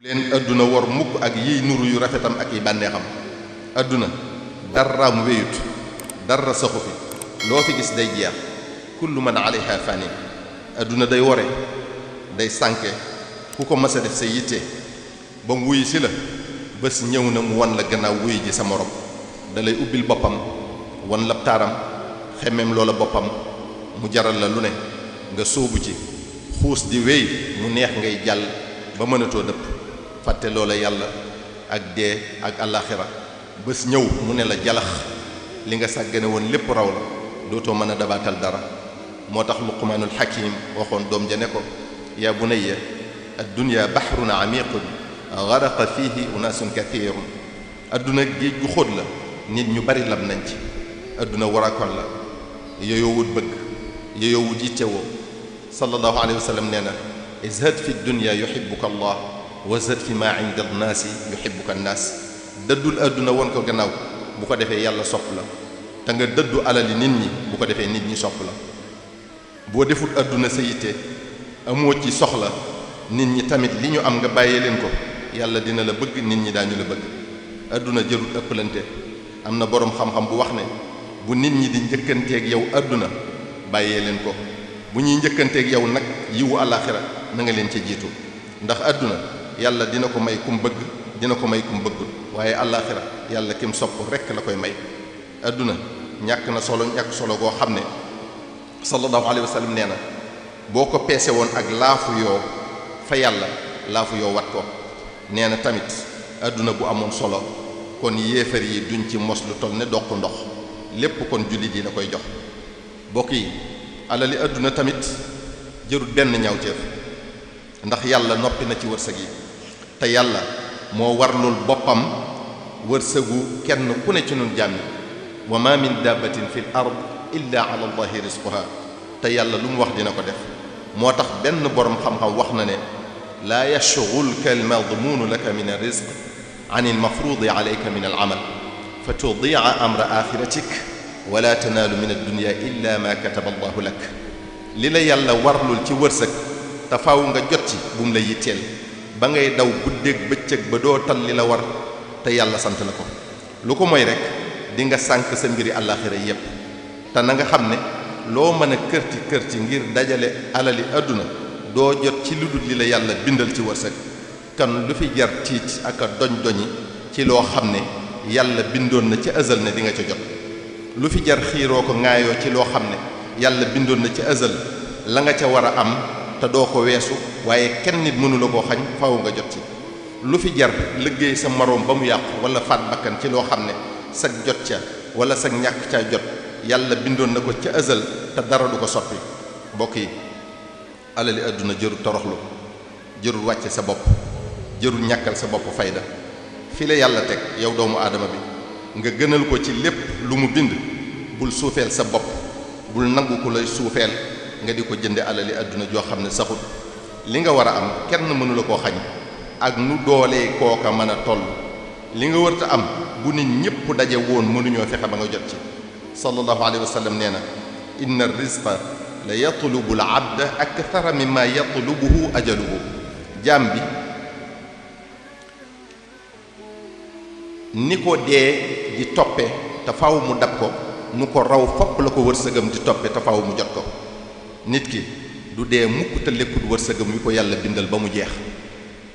leen adduna war mukk ak yiy nuru yu rafetam ak yi bànneexam. adduna daraam wéyut dara saxu fi loo fi gis day jeex kullu man alayha fanin. adduna day wore day sànke ku ko mës a def sa yitte ba mu wuy si la bés ñëw na mu wan la gannaaw wuy ji sa morom da lay ubbil boppam wan la taaram xemmeem loola boppam mu jaral la lu ne nga sóobu ci xuus di wéy mu neex ngay jàll ba mënatoo dëpp fàtte loola yàlla ak dee ak àllaaxira bés ñëw mu ne la jalax li nga sàggane woon lépp raw la dootoo mën a dabaatal dara. moo tax luqmaanul hakim waxoon doom ja ne ko yaa bunayya ad-dunya bahrun amiqun garaqa fihi unaasun kathirun. adduna géej gu xóot la nit ñu bari lam nañ ci. adduna warakon la yoyoowut bëgg yoyoowut yittewoo. sallallahu alayhi wa sallam nee na izhad fi dunya yuhibbuka allah wa zhad fi ma inda annaasi yuhibbuka annaas. dëddul adduna woon ko gannaaw bu ko defee yàlla sopp la te nga dëddu alali nit ñi bu ko defee nit ñi sopp la. boo defut adduna sa yitte amoo ci soxla nit ñi tamit li ñu am nga bàyyee leen ko yàlla dina la bëgg nit ñi daañu la bëgg. adduna jërul ëppalante. am na boroom xam-xam bu wax ne bu nit ñi di njëkkanteeg yow adduna bàyyee leen ko bu ñuy njëkkanteeg yow nag yiwu àllaaxira na nga leen ci jiitu. ndax adduna yàlla dina ko may kum bëgg dina ko may kum bëggul waaye àllaaxira yàlla kim sopp rekk la koy may. adduna ñàkk na solo ñàkk solo goo xam ne sallallahu alayhi wa sallam nee na boo ko peese woon ak laafu yoo fa yàlla laafu yoo wat ko. nee na tamit adduna bu amoon solo kon yéefar yi duñ ci mos lu toll ne doq ndox lépp kon jullit yi da koy jox. bokk yi alali adduna tamit jërut benn ñaawteef ndax yàlla noppi na ci wërsëg yi te yàlla moo warlul boppam wërsëgu kenn ku ne ci nun jàmmi wa ma min dabbatin fil ard illa ala allahi rizquha. te yàlla lu mu wax dina ko def. moo tax benn boroom xam-xam wax na ne laa yashghulka almadmuunu laka min alrizq an almafruudi alayka min alamal fa tudia amra axiratik wala tanaalu min addunya illa ma kataba allahu lak. li la yàlla warlul ci wërsëg te faaw nga jot ci bu mu la yitteel ba ngay daw guddeeg bëccëg ba doo tal li la war te yàlla sant la ko. lu ko mooy rek di nga sànk sa mbiri àllaaxira yépp. te na nga xam ne loo mën a kërti ngir dajale alali àdduna doo jot ci lu dul li la yàlla bindal ci wërsëg. kan lu fi jar tiit ak a doñi ci loo xam ne yàlla bindoon na ci azal ne di nga ca jot. lu fi jar xiiroo ko ŋaayoo ci loo xam ne yàlla bindoon na ci azal la nga ca war a am te doo ko weesu waaye kenn nit mënu la koo xañ faaw nga jot ci. lu fi jar liggéey sa moroom ba mu yàqu wala faat bakkan ci loo xam ne sag jot ca wala sag ñàkk caa jot yàlla bindoon na ko ca azal te dara du ko soppi. mbokk yi alali àdduna jërul toroxlu jërul wàcce sa bopp jërul ñàkkal sa bopp fayda. fi la yàlla teg yow doomu aadama bi nga gënal ko ci lépp lu mu bind bul suufeel sa bopp bul nangu ku lay suufeel nga di ko jënde alali àdduna joo xam ne saxut. li nga war a am kenn mënu la koo xañ ak nu doolee kooka mën a toll. li nga wërta am bu nit ñépp daje woon mënuñoo fexe ba nga jot ci. sallallahu alayhi wa sallam nee na inna rizqa la yatlubu al abda akthara mimma yatlubuhu ajaluhu. jaam bi ni ko dee di toppe te faaw mu dab ko nu ko raw fopp la ko wërsëgam di toppe te faaw mu jot ko. nit ki du dee mukk te lekkut wërsëgam wi ko yàlla bindal ba mu jeex.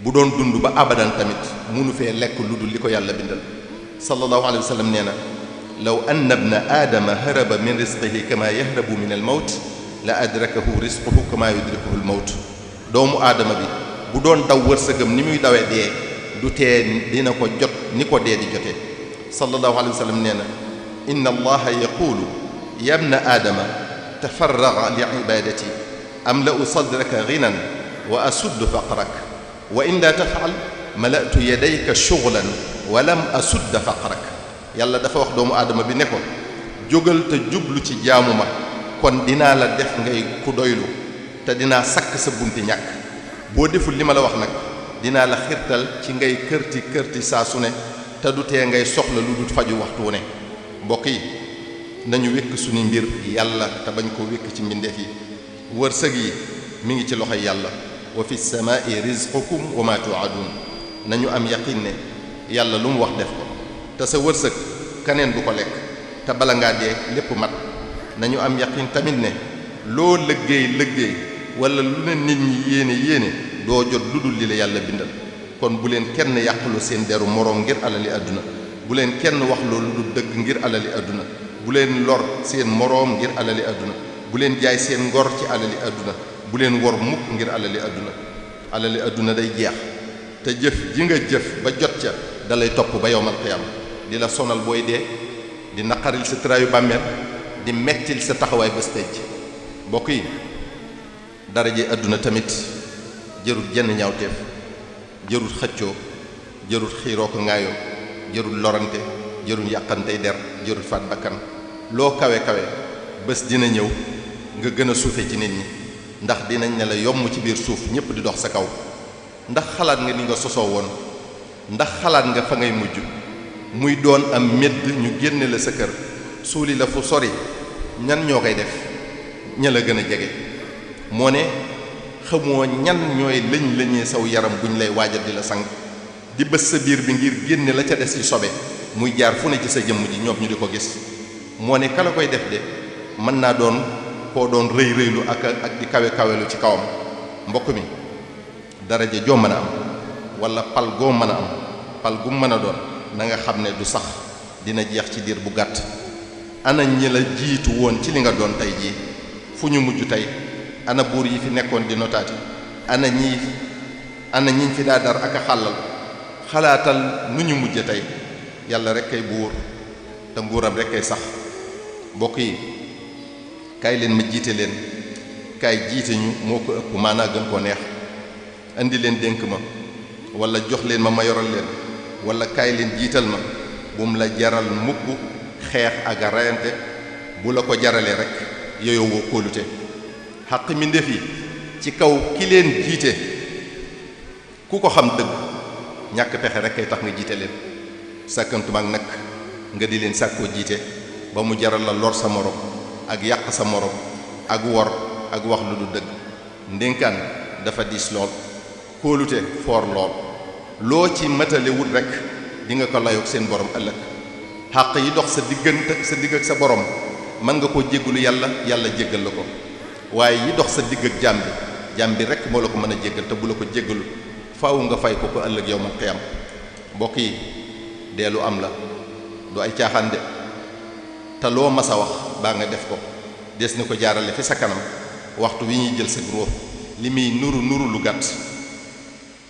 bu doon dund ba abadan tamit munu fee lekk lu dul li ko yàlla bindal. sallallahu alayhi wa sallam nee na law anna ibna aadama haraba min rizqihi kama yahrabu min al mawt la adrakahu rizquhu kama yudrikuhu al mawt. doomu aadama bi bu doon daw wërsëgam ni muy dawee dee du tee dina ko jot ni ko dee di jotee. sallallahu alayhi wa sallam nee na inna allaha yaqulu ya ibna aadama tafarraga li ibadati amla'u sadraka ghinan wa asuddu faqrak wa in la tafal malatu yadayka shughlan wa lam asudd faqrak. yàlla dafa wax doomu aadama bi ne ko jógal te jublu ci jaamu ma kon dinaa la def ngay ku doylu te dinaa sakk sa bunti ñàkk. boo deful li ma la wax nag dinaa la xirtal ci ngay kërti saa su ne te du tee ngay soxla lu dul faju waxtu wu ne. mbokk yi nañu wékk suñu mbir yàlla te bañ ko wékk ci mbindeef yi. wërsëg yi mi ngi ci loxoy yàlla. wa fi samaai rizqukum wa ma tuadun nañu am yaqin ne yàlla lu mu wax def ko te sa wërsëg kaneen du ko lekk te bala ngaa dee lépp mat. nañu am yaqin tamit ne loo liggéey wala lu ne nit ñi yéene doo jot lu dul li la yàlla bindal. kon bu leen kenn yàqulu seen deru moroom ngir alali àdduna, bu leen kenn wax loolu du dëgg ngir alali àdduna, bu leen lor seen moroom ngir alali àdduna, bu leen jaay seen ngor ci alali àdduna, bu leen wor mukk ngir alali àdduna. alali àdduna day jeex te jëf ji nga jëf ba jot ca dalay topp ba yowmal qiyaama, di la sonal booy dee, di naqaril sa tëraayu bàmmeel, di mettil sa taxawaay bés tey ji. mbokk yi daraje àdduna tamit jërul jenn ñaawteef, jërul xëccoo, jërul xiiroo ko ŋaayoo, jërul lorante, jërul yàqantey der, jërul faat bakkan. loo kawe bés dina ñëw nga gën a suufe ci nit ñi, ndax dinañ ne la yomm ci biir suuf ñépp di dox sa kaw. ndax xalaat nga ni nga sosoo woon, ndax xalaat nga fa ngay mujj muy doon am medd ñu génne la sa kër suuli la fu sori. ñan ñoo koy def? ña la gën a jege. moo ne xamoo ñan ñooy lañee saw yaram buñ lay waajal di la sang, di bës sa biir bi ngir génne la ca des ci sobe muy jaar fu ne ci sa jëmm ji ñoom ñu di ko gis. moo ne ka la koy def de mën naa doon koo doon rëylu ak di kawelu ci kawam. mbokk mi daraja joo mën a am wala pal goo mën a am, pal gu mën a doon, na nga xam ne du sax, dina jeex ci diir bu gàtt. ana ñi la jiitu woon ci li nga doon tey jii fu ñu mujj tey? ana buur yi fi nekkoon di notaati? ana ñiñ fi daa dar ak a xàllal? xalaatal nu ñu mujj tey. yàlla rek kay buur te nguuram rek kay sax. mbokk yi kaay leen ma jiite leen, kaay jiite ñu moo ko ëpp maanaa gën koo neex. indi leen dénk ma wala jox leen ma yoral leen, wala kaay leen jiital ma, bu mu la jaral mukk xeex ak a reyante. bu la ko jaralee rek yooyu woo kóolute. xaq mi ndef yi ci kaw ki leen jiite ku ko xam dëgg ñàkk pexe rek kay tax nga jiite leen, sàkkantumaak nag nga di leen sàkkoo jiite ba mu jaral la lor sa morom ak yàq sa morom ak wor ak wax lu du dëgg. ndénkaan dafa diis lool, kóolute foor lool. loo ci matale wut rek di nga ko layoog seen borom ëllëg. xàq yi dox sa digg ak sa borom mën nga koo jéggalu yàlla jéggal la ko, waaye yi dox sa digg ak jaam bi rek moo la ko mën a jéggal, te bu la ko jéggalu faaw nga fay ko ëllëg yawmal qiyaam. mbokk yi dee lu am la, du ay caaxaan de, te loo mas a wax baa nga def ko des na ko jaarale fi sa kanam. waxtu wi ñuy jël sa ruux li muy nuru lu gàtt,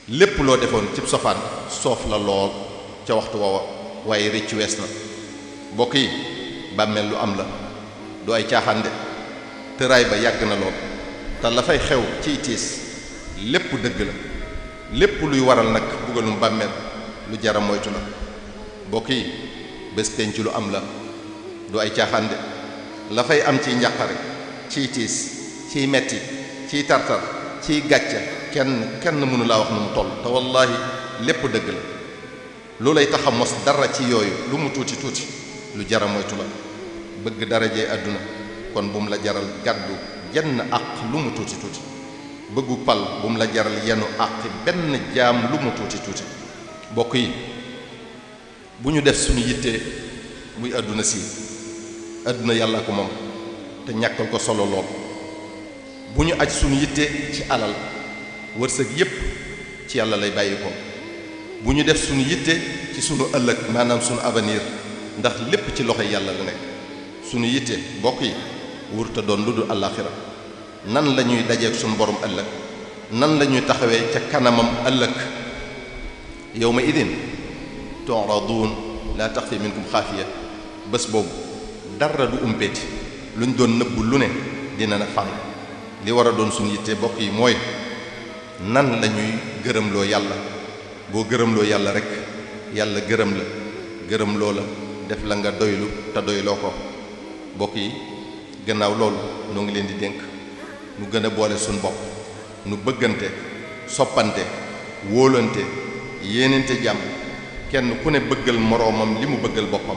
lépp loo defoon cib sofaan soof la lool ca waxtu woowa, waaye rëcc wees na. mbokk yi bàmmeel lu am la, du ay caaxaan de, tëraay ba yàgg na lool, te la fay xew ciy tiis lépp dëgg la. lépp luy waral nag bugalum bàmmeel lu jara moytu la. mbokk yi bés penc lu am la, du ay caaxaan de, la fay am ciy njàqare, ciy tiis, ciy metti, ciy tartar, ciy gàcce kenn mënu laa wax nu mu toll, te wallaahi lépp dëgg la. lu lay tax a mos dara ci yooyu lu mu tuuti lu jara moytu la. bëgg darajee àdduna kon bu mu la jaral gàddu jenn àq lu mu tuuti bëggu pal bu mu la jaral yenu àq benn jaam lu mu tuuti mbokk yi bu ñu def suñu yittee muy àdduna si, àdduna yàlla ko moom te ñàkkal ko solo lool. bu ñu aj suñu yitte ci alal, wërsëg yépp ci yàlla lay bàyyi ko. bu ñu def suñu yitte ci sunu ëllëg, maanaam sunu avenir, ndax lépp ci loxo yàlla la nekk. sunu yitte mbokk yi wurta doon lu dul àllaaxira. nan la ñuy dajeek sunu borom ëllëg, nan la ñuy taxawee ca kanamam ëllëg. yawma idin tu'raduun laa taxfi minkum xaafiya. bés boobu dara du umpeeti, luñ doon nëbbu lu ne dina na fàng. li war a doon sunu yitte mbokk yi mooy nan la ñuy gërëmloo yàlla. boo gërëmloo yàlla rek yàlla gërëm loo la def la nga doylu te doyloo ko. mbokk yi gannaaw loolu noo ngi leen di dénk nu gën a boole suñu bopp, nu bëggante, soppante, wóolante, yéenante jàmm, kenn ku ne bëggal moroomam li mu bëggal boppam.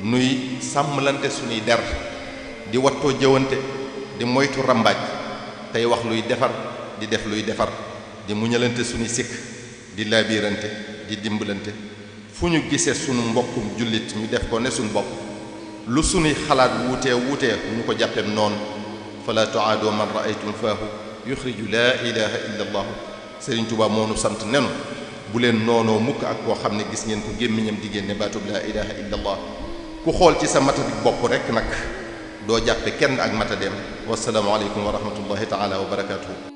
nuy sàmmlante suñuy der, di wattoo jëwante, di moytu rambaaj, tey wax luy defar, di def luy defar, di muñalante suñuy sikk, di laabirante di dimbalante fu ñu gisee sunu mbokkum jullit ñu def ko ne suñu bopp lu sunuy xalaat wuutee ñu ko jàppeem noonu fala tuaadoo man raaytum faahu yuxriju laa ilaha illa allah Sëriñ Tuubaa moo nu sant nenu bu leen noonoo mukk ak koo xam ne gis ngeen ko gémmiñam di génne baatub laa ilaha illa allah ku xool ci sa matadik bopp rekk nag doo jàppe kenn ak matadeem wasalaamu aleykum wa rahmatullahi taala wa barakatuhu